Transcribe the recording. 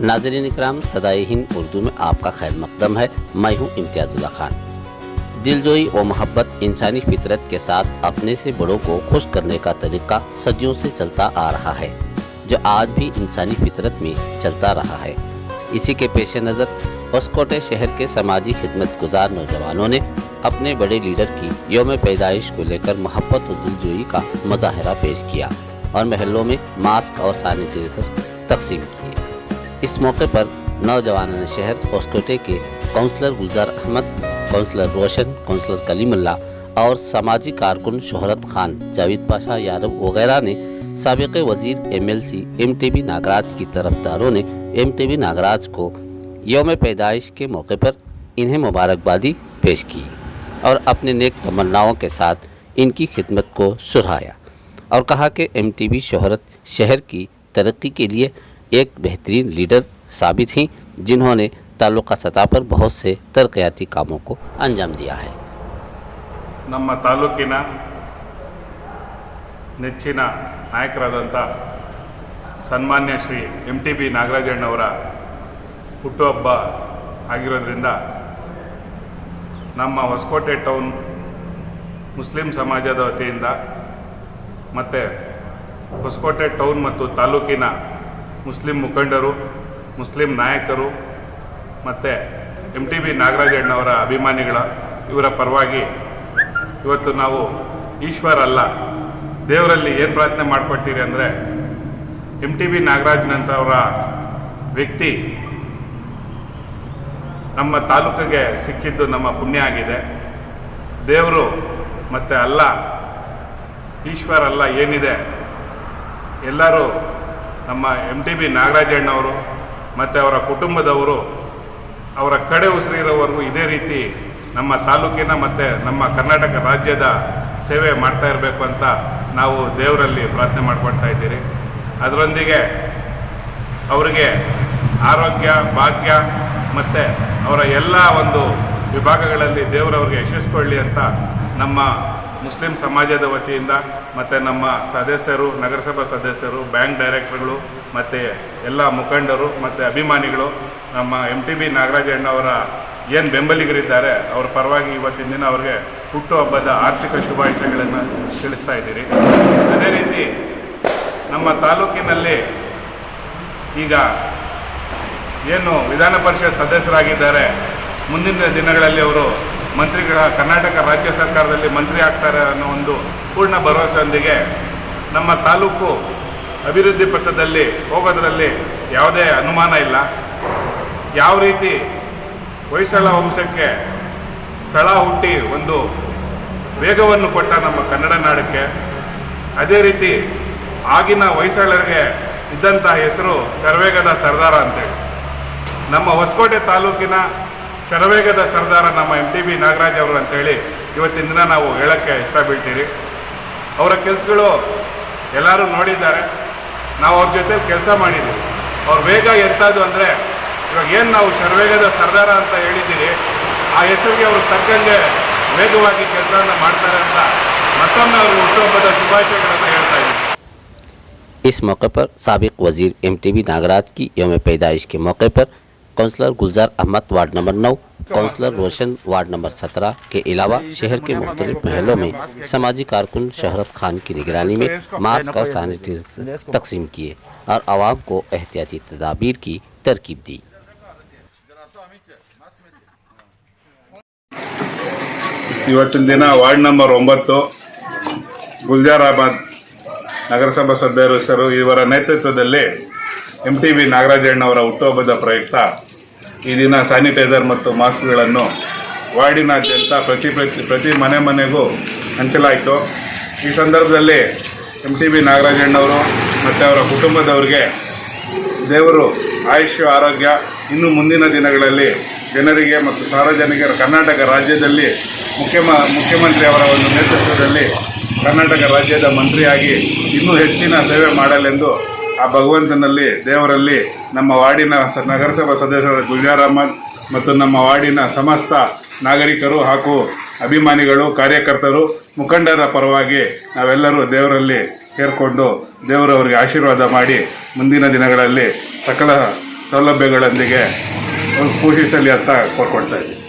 नाज़रीन इकराम, सदाए हिंद उर्दू में आपका खैर मकदम है। मैं हूँ इम्तियाज़ुल्लाह खान। दिलजोई व मोहब्बत इंसानी फितरत के साथ अपने से बड़ों को खुश करने का तरीका सदियों से चलता आ रहा है, जो आज भी इंसानी फितरत में चलता रहा है। इसी के पेश नज़र होसकोटे शहर के समाजी खिदमत गुजार नौजवानों ने अपने बड़े लीडर की यौम पैदाइश को लेकर मोहब्बत और दिलजोई का मुजाहरा पेश किया और महलों में मास्क और सैनिटाइजर तकसीम किए। इस मौके पर नौजवान शहर होसकोटे के काउंसलर गुलजार अहमद, काउंसलर रोशन, काउंसलर कलीमुल्ला और समाजी कारकुन शोहरत खान, जावेद पाशा यादव वगैरह ने साबिक़ वज़ीर MLC MTB नागराज की तरफदारों ने MTB नागराज को यौम पैदाइश के मौके पर इन्हें मुबारकबादी पेश की और अपने नेक तमन्नाओं के साथ इनकी खिदमत को सराहा और कहा कि MTB शोहरत शहर की तरक्की के लिए एक बेहतरीन लीडर साबित हुई, जिन्होंने तालुका सतह पर बहुत से तरक्याती कामों को अंजाम दिया है। ನಮ್ಮ ತಾಲೂಕಿನ ನೆಚ್ಚಿನ ನಾಯಕರಾದಂಥ ಸನ್ಮಾನ್ಯ ಶ್ರೀ MTB ನಾಗರಾಜಣ್ಣವರ ಹುಟ್ಟುಹಬ್ಬ ಆಗಿರೋದ್ರಿಂದ ನಮ್ಮ ಹೊಸಕೋಟೆ ಟೌನ್ ಮುಸ್ಲಿಂ ಸಮಾಜದ ವತಿಯಿಂದ ಮತ್ತು ಹೊಸಕೋಟೆ ಟೌನ್ ಮತ್ತು ತಾಲೂಕಿನ ಮುಸ್ಲಿಂ ಮುಖಂಡರು, ಮುಸ್ಲಿಂ ನಾಯಕರು ಮತ್ತು MTB ನಾಗರಾಜಣ್ಣವರ ಅಭಿಮಾನಿಗಳ ಇವರ ಪರವಾಗಿ ಇವತ್ತು ನಾವು ಈಶ್ವರ ಅಲ್ಲ, ದೇವರಲ್ಲಿ ಏನು ಪ್ರಾರ್ಥನೆ ಮಾಡಿಕೊಟ್ಟಿರಿ ಅಂದರೆ MTB ನಾಗರಾಜ್ನಂಥವರ ವ್ಯಕ್ತಿ ನಮ್ಮ ತಾಲೂಕಿಗೆ ಸಿಕ್ಕಿದ್ದು ನಮ್ಮ ಪುಣ್ಯ ಆಗಿದೆ. ದೇವರು ಮತ್ತು ಅಲ್ಲ, ಈಶ್ವರ ಅಲ್ಲ ಏನಿದೆ, ಎಲ್ಲರೂ ನಮ್ಮ MTB ನಾಗರಾಜಣ್ಣವರು ಮತ್ತು ಅವರ ಕುಟುಂಬದವರು ಅವರ ಕಡೆ ಉಸಿರಿರೋವರೆಗೂ ಇದೇ ರೀತಿ ನಮ್ಮ ತಾಲೂಕಿನ ಮತ್ತು ನಮ್ಮ ಕರ್ನಾಟಕ ರಾಜ್ಯದ ಸೇವೆ ಮಾಡ್ತಾ ಇರಬೇಕು ಅಂತ ನಾವು ದೇವರಲ್ಲಿ ಪ್ರಾರ್ಥನೆ ಮಾಡ್ಕೊಳ್ತಾ ಇದ್ದೀರಿ. ಅದರೊಂದಿಗೆ ಅವರಿಗೆ ಆರೋಗ್ಯ, ಭಾಗ್ಯ ಮತ್ತು ಅವರ ಎಲ್ಲ ಒಂದು ವಿಭಾಗಗಳಲ್ಲಿ ದೇವರವ್ರಿಗೆ ಯಶಸ್ಕೊಳ್ಳಿ ಅಂತ ನಮ್ಮ ಮುಸ್ಲಿಂ ಸಮಾಜದ ವತಿಯಿಂದ ಮತ್ತು ನಮ್ಮ ಸದಸ್ಯರು, ನಗರಸಭಾ ಸದಸ್ಯರು, ಬ್ಯಾಂಕ್ ಡೈರೆಕ್ಟರ್ಗಳು ಮತ್ತು ಎಲ್ಲ ಮುಖಂಡರು ಮತ್ತು ಅಭಿಮಾನಿಗಳು ನಮ್ಮ MTB ನಾಗರಾಜಣ್ಣವರ ಏನು ಬೆಂಬಲಿಗರಿದ್ದಾರೆ ಅವರ ಪರವಾಗಿ ಇವತ್ತಿನ ದಿನ ಅವ್ರಿಗೆ ಹುಟ್ಟುಹಬ್ಬದ ಆರ್ಥಿಕ ಶುಭಾಶಯಗಳನ್ನು ತಿಳಿಸ್ತಾ ಇದ್ದೀರಿ. ಅದೇ ರೀತಿ ನಮ್ಮ ತಾಲೂಕಿನಲ್ಲಿ ಈಗ ಏನು ವಿಧಾನ ಪರಿಷತ್ ಸದಸ್ಯರಾಗಿದ್ದಾರೆ, ಮುಂದಿನ ದಿನಗಳಲ್ಲಿ ಅವರು ಕರ್ನಾಟಕ ರಾಜ್ಯ ಸರ್ಕಾರದಲ್ಲಿ ಮಂತ್ರಿ ಆಗ್ತಾರೆ ಅನ್ನೋ ಒಂದು ಪೂರ್ಣ ಭರವಸೆಯೊಂದಿಗೆ ನಮ್ಮ ತಾಲೂಕು ಅಭಿವೃದ್ಧಿ ಪಥದಲ್ಲಿ ಹೋಗೋದರಲ್ಲಿ ಯಾವುದೇ ಅನುಮಾನ ಇಲ್ಲ. ಯಾವ ರೀತಿ ಹೊಯ್ಸಳ ವಂಶಕ್ಕೆ ಸಳ ಹುಟ್ಟಿ ಒಂದು ವೇಗವನ್ನು ಕೊಟ್ಟ ನಮ್ಮ ಕನ್ನಡ ನಾಡಕ್ಕೆ, ಅದೇ ರೀತಿ ಆಗಿನ ಹೊಯ್ಸಳರಿಗೆ ಇದ್ದಂಥ ಹೆಸರು ಶರವೇಗದ ಸರ್ದಾರ ಅಂತೇಳಿ, ನಮ್ಮ ಹೊಸಕೋಟೆ ತಾಲೂಕಿನ ಶರವೇಗದ ಸರ್ದಾರ ನಮ್ಮ MTB ನಾಗರಾಜ್ ಅವರು ಅಂತೇಳಿ ಇವತ್ತಿನ ದಿನ ನಾವು ಹೇಳೋಕ್ಕೆ ಇಷ್ಟ ಬೀಳ್ತೀರಿ. ಅವರ ಕೆಲಸಗಳು ಎಲ್ಲರೂ ನೋಡಿದ್ದಾರೆ, ನಾವು ಅವ್ರ ಜೊತೆ ಕೆಲಸ ಮಾಡಿದ್ದೀವಿ. ಅವ್ರ ವೇಗ ಎಂಥದ್ದು ಅಂದರೆ ಇವಾಗ ಏನು ನಾವು ಶರವೇಗದ ಸರ್ದಾರ ಅಂತ ಹೇಳಿದ್ದೀರಿ, ಆ ಹೆಸರಿಗೆ ಅವರು ತಕ್ಕಂಗೆ ವೇಗವಾಗಿ ಕೆಲಸವನ್ನು ಮಾಡ್ತಾರೆ ಅಂತ ಮತ್ತೊಮ್ಮೆ ಅವರು ಹುಟ್ಟುಹಬ್ಬದ ಶುಭಾಶಯಗಳನ್ನು ಹೇಳ್ತಾ ಇದ್ದೀವಿ. इस मौके पर साबिक वज़ीर MTB नागराज की यौम पैदाइश के मौके पर काउंसलर गुलजार अहमद वार्ड नंबर 9, काउंसलर रोशन वार्ड नंबर 17 के अलावा शहर के मुख्तलिफ महलों में समाजी कारकुन शोहरत खान की निगरानी में मास्क और सैनिटाइजर तकसीम किए और आवाम को एहतियाती तदाबीर की तरकीब दी। ಇವತ್ತಿನ ದಿನ ವಾರ್ಡ್ ನಂಬರ್ 9 ಗುಲ್ಜಾರ್ ಅಹಮದ್ ನಗರಸಭಾ ಸದಸ್ಯರು ಇವರ ನೇತೃತ್ವದಲ್ಲಿ MTB ನಾಗರಾಜಣ್ಣವರ ಹುಟ್ಟುಹಬ್ಬದ ಪ್ರಯುಕ್ತ ಈ ದಿನ ಸ್ಯಾನಿಟೈಸರ್ ಮತ್ತು ಮಾಸ್ಕ್ಗಳನ್ನು ವಾರ್ಡಿನಾದ್ಯಂತ ಪ್ರತಿ ಮನೆಗೂ ಹಂಚಲಾಯಿತು. ಈ ಸಂದರ್ಭದಲ್ಲಿ MTB ನಾಗರಾಜಣ್ಣವರು ಮತ್ತು ಅವರ ಕುಟುಂಬದವರಿಗೆ ದೇವರು ಆಯುಷ್ಯ, ಆರೋಗ್ಯ, ಇನ್ನು ಮುಂದಿನ ದಿನಗಳಲ್ಲಿ ಜನರಿಗೆ ಮತ್ತು ಸಾರ್ವಜನಿಕರ ಕರ್ನಾಟಕ ರಾಜ್ಯದಲ್ಲಿ ಮುಖ್ಯಮಂತ್ರಿ ಅವರ ಒಂದು ನೇತೃತ್ವದಲ್ಲಿ ಕರ್ನಾಟಕ ರಾಜ್ಯದ ಮಂತ್ರಿಯಾಗಿ ಇನ್ನೂ ಹೆಚ್ಚಿನ ಸೇವೆ ಮಾಡಲೆಂದು ಆ ಭಗವಂತನಲ್ಲಿ ದೇವರಲ್ಲಿ ನಮ್ಮ ವಾರ್ಡಿನ ನಗರಸಭಾ ಸದಸ್ಯರ ಗುಲ್ಜಾರ್ ಅಹಮದ್ ಮತ್ತು ನಮ್ಮ ವಾರ್ಡಿನ ಸಮಸ್ತ ನಾಗರಿಕರು ಹಾಗೂ ಅಭಿಮಾನಿಗಳು, ಕಾರ್ಯಕರ್ತರು, ಮುಖಂಡರ ಪರವಾಗಿ ನಾವೆಲ್ಲರೂ ದೇವರಲ್ಲಿ ಸೇರಿಕೊಂಡು ದೇವರವರಿಗೆ ಆಶೀರ್ವಾದ ಮಾಡಿ ಮುಂದಿನ ದಿನಗಳಲ್ಲಿ ಸಕಲ ಸೌಲಭ್ಯಗಳೊಂದಿಗೆ ಒಂದು ಪೋಷಿಸಲಿ ಅಂತ ಕೋರ್ಕೊಡ್ತಾ ಇದ್ದೀವಿ.